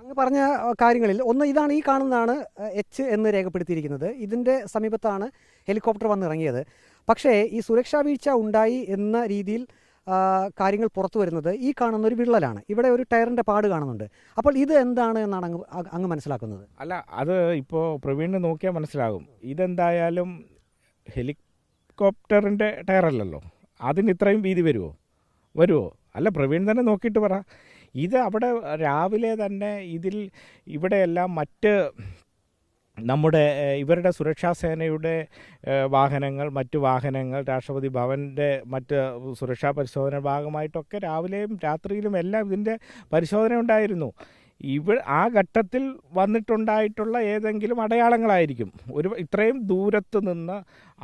അങ്ങ് പറഞ്ഞ കാര്യങ്ങളിൽ ഒന്ന് ഇതാണ്, ഈ കാണുന്നതാണ് എച്ച് എന്ന് രേഖപ്പെടുത്തിയിരിക്കുന്നത്. ഇതിൻ്റെ സമീപത്താണ് ഹെലികോപ്റ്റർ വന്നിറങ്ങിയത്. പക്ഷേ ഈ സുരക്ഷാ വീഴ്ച ഉണ്ടായി എന്ന രീതിയിൽ കാര്യങ്ങൾ പുറത്തു വരുന്നത് ഈ കാണുന്ന ഒരു വിള്ളലാണ്. ഇവിടെ ഒരു ടയറിൻ്റെ പാട് കാണുന്നുണ്ട്. അപ്പോൾ ഇത് എന്താണ് എന്നാണ് അങ്ങ് മനസ്സിലാക്കുന്നത്? അല്ല, അത് ഇപ്പോൾ പ്രവീണിന് നോക്കിയാൽ മനസ്സിലാകും. ഇതെന്തായാലും ഹെലികോപ്റ്ററിൻ്റെ ടയറല്ലല്ലോ, അതിന് ഇത്രയും വീതി വരുമോ? അല്ല, പ്രവീൺ തന്നെ നോക്കിയിട്ട് പറ. ഇത് അവിടെ രാവിലെ തന്നെ ഇവിടെയെല്ലാം നമ്മുടെ ഇവരുടെ സുരക്ഷാ സേനയുടെ മറ്റു വാഹനങ്ങൾ, രാഷ്ട്രപതി ഭവൻ്റെ മറ്റ് സുരക്ഷാ പരിശോധന ഭാഗമായിട്ടൊക്കെ രാവിലെയും രാത്രിയിലും എല്ലാം ഇതിൻ്റെ പരിശോധന ഉണ്ടായിരുന്നു. ആ ഘട്ടത്തിൽ വന്നിട്ടുണ്ടായിട്ടുള്ള ഏതെങ്കിലും അടയാളങ്ങളായിരിക്കും. ഇത്രയും ദൂരത്ത് നിന്ന്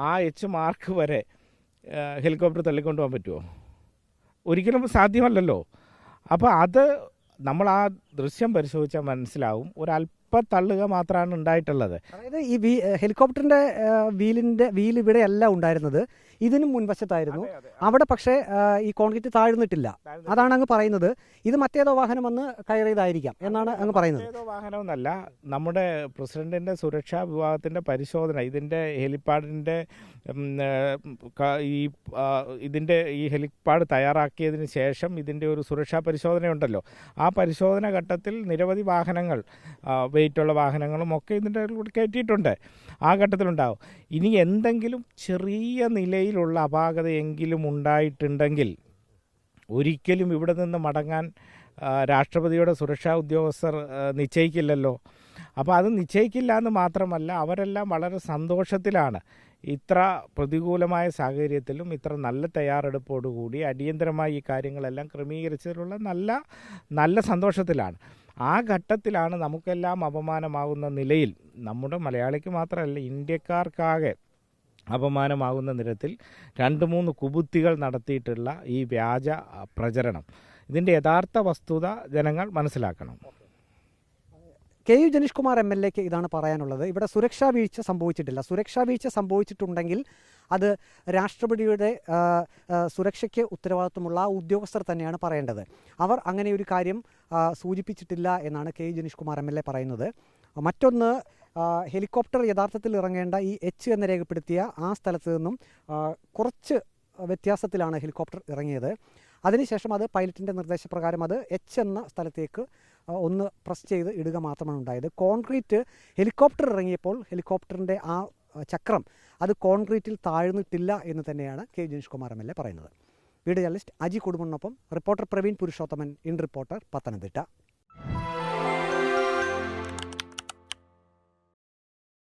ആ എച്ച് മാർക്ക് വരെ ഹെലികോപ്റ്റർ തള്ളിക്കൊണ്ടു പോകാൻ പറ്റുമോ? ഒരിക്കലും സാധ്യമല്ലല്ലോ. അപ്പോൾ അത് നമ്മൾ ആ ദൃശ്യം പരിശോധിച്ചാൽ മനസ്സിലാവും. തള്ളുക മാത്രമാണ് ഉണ്ടായിട്ടുള്ളത്. അതായത് ഈ ഹെലികോപ്റ്ററിൻ്റെ വീൽ ഇവിടെയല്ല ഉണ്ടായിരുന്നത്, ഇതിനും മുൻവശത്തായിരുന്നു. അവിടെ പക്ഷേ ഈ കോൺക്രീറ്റ് താഴ്ന്നിട്ടില്ല. അതാണ് അങ്ങ് പറയുന്നത്. ഇത് മറ്റേതോ വാഹനം വന്ന് കയറിയതായിരിക്കാം എന്നാണ് അങ്ങ് പറയുന്നത്. മറ്റേതോ വാഹനമൊന്നല്ല, നമ്മുടെ പ്രസിഡന്റിൻ്റെ സുരക്ഷാ വിഭാഗത്തിൻ്റെ പരിശോധന, ഇതിൻ്റെ ഹെലിപ്പാഡിൻ്റെ ഈ ഹെലിപ്പാഡ് തയ്യാറാക്കിയതിന് ശേഷം ഇതിൻ്റെ ഒരു സുരക്ഷാ പരിശോധനയുണ്ടല്ലോ. ആ പരിശോധന ഘട്ടത്തിൽ നിരവധി വാഹനങ്ങൾ, വെയിറ്റുള്ള വാഹനങ്ങളും ഒക്കെ ഇതിൻ്റെ കൂടെ കയറ്റിയിട്ടുണ്ട്. ആ ഘട്ടത്തിലുണ്ടാവും. ഇനി എന്തെങ്കിലും ചെറിയ നിലയിലുള്ള അപാകതയെങ്കിലും ഉണ്ടായിട്ടുണ്ടെങ്കിൽ ഒരിക്കലും ഇവിടെ നിന്ന് മടങ്ങാൻ രാഷ്ട്രപതിയുടെ സുരക്ഷാ ഉദ്യോഗസ്ഥർ നിശ്ചയിക്കില്ലല്ലോ. അപ്പോൾ അത് നിശ്ചയിക്കില്ല എന്ന് മാത്രമല്ല, അവരെല്ലാം വളരെ സന്തോഷത്തിലാണ്. ഇത്ര പ്രതികൂലമായ സാഹചര്യത്തിലും ഇത്ര നല്ല തയ്യാറെടുപ്പോടുകൂടി അടിയന്തരമായി ഈ കാര്യങ്ങളെല്ലാം ക്രമീകരിച്ചതിലുള്ള നല്ല സന്തോഷത്തിലാണ്. ആ ഘട്ടത്തിലാണ് നമുക്കെല്ലാം അപമാനമാകുന്ന നിലയിൽ, നമ്മുടെ മലയാളിക്ക് മാത്രമല്ല ഇന്ത്യക്കാർക്കാകെ അപമാനമാകുന്ന നിരത്തിൽ 2-3 കുബുത്തികൾ നടത്തിയിട്ടുള്ള ഈ വ്യാജ പ്രചരണം, ഇതിൻ്റെ യഥാർത്ഥ വസ്തുത ജനങ്ങൾ മനസ്സിലാക്കണം. KU ജനീഷ് കുമാർ MLA ക്ക് ഇതാണ് പറയാനുള്ളത്. ഇവിടെ സുരക്ഷാ വീഴ്ച സംഭവിച്ചിട്ടില്ല. സുരക്ഷാ വീഴ്ച സംഭവിച്ചിട്ടുണ്ടെങ്കിൽ അത് രാഷ്ട്രപതിയുടെ സുരക്ഷയ്ക്ക് ഉത്തരവാദിത്വമുള്ള ഉദ്യോഗസ്ഥർ തന്നെയാണ് പറയേണ്ടത്. അവർ അങ്ങനെ ഒരു കാര്യം സൂചിപ്പിച്ചിട്ടില്ല എന്നാണ് KU ജനീഷ് കുമാർ MLA പറയുന്നത്. മറ്റൊന്ന്, ഹെലികോപ്റ്റർ യഥാർത്ഥത്തിൽ ഇറങ്ങേണ്ട ഈ എച്ച് എന്ന് രേഖപ്പെടുത്തിയ ആ സ്ഥലത്ത് നിന്നും കുറച്ച് വ്യത്യാസത്തിലാണ് ഹെലികോപ്റ്റർ ഇറങ്ങിയത്. അതിനുശേഷം അത് പൈലറ്റിൻ്റെ നിർദ്ദേശപ്രകാരം അത് എച്ച് എന്ന സ്ഥലത്തേക്ക് ഒന്ന് പ്രസ് ചെയ്ത് ഇടുക മാത്രമാണ് ഉണ്ടായത്. കോൺക്രീറ്റ് ഹെലികോപ്റ്റർ ഇറങ്ങിയപ്പോൾ ഹെലികോപ്റ്ററിൻ്റെ ആ ചക്രം അത് കോൺക്രീറ്റിൽ താഴ്ന്നിട്ടില്ല എന്ന് തന്നെയാണ് KU ജനീഷ് കുമാർ MLA പറയുന്നത്. വീഡിയോ ജേർണലിസ്റ്റ് അജി കുടുംബനൊപ്പം reporter Praveen Purushothaman, in reporter, Pathanamthitta.